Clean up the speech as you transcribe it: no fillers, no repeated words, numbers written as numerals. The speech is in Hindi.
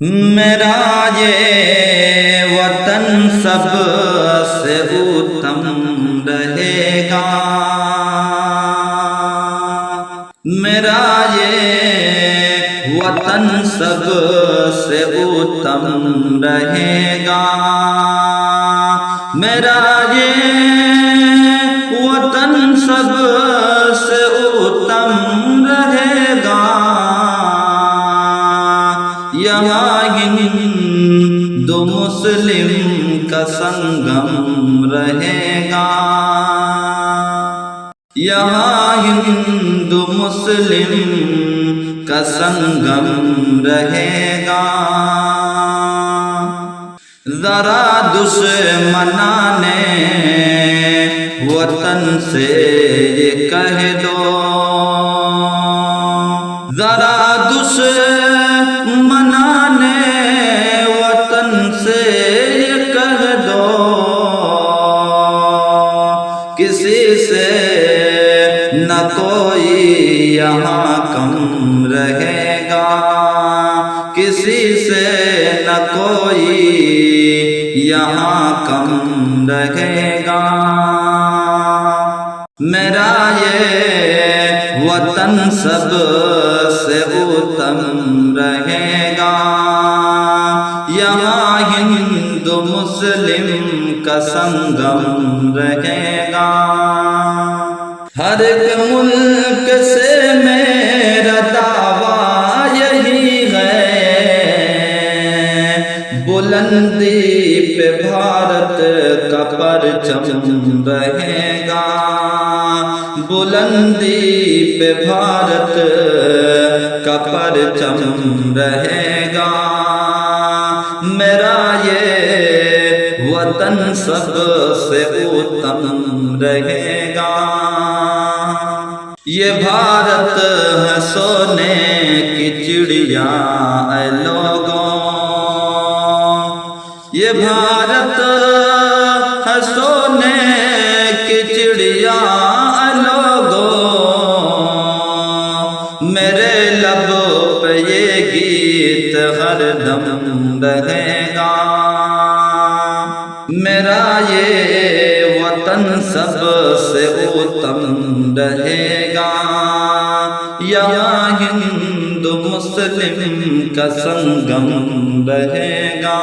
मेरा ये वतन सबसे उत्तम रहेगा, मेरा ये वतन सबसे उत्तम रहेगा, मेरा ये वतन सबसे उत्तम रहेगा। यहाँ हिंदू मुस्लिम का संगम रहेगा, यहाँ हिंदू मुस्लिम का संगम रहेगा। जरा दुश्मनाने वतन से ये कह दो, जरा दुश्मनाने वतन से ये कह दो, किसी से न कोई यहाँ कम रहेगा, किसी से न कोई यहाँ कम रहेगा। मेरा ये वतन सबसे उत्तम रहेगा, यहाँ हिंदू मुस्लिम का संगम रहेगा। हर एक मुल्क से मेरा दावा यही है, बुलंदी पे भारत का परचम रहेगा, बुलंदी पे भारत का परचम रहेगा। मेरा ये वतन सबसे उत्तम रहेगा। ये भारत है सोने की चिड़िया ऐ लोगों, ये भारत है सोने की चिड़िया ऐ लोगों, मेरे लबों पे ये गीत हरदम रहेगा। मेरा ये वतन सबसे उत्तम रहेगा, यहाँ हिंदू मुस्लिम का संगम रहेगा।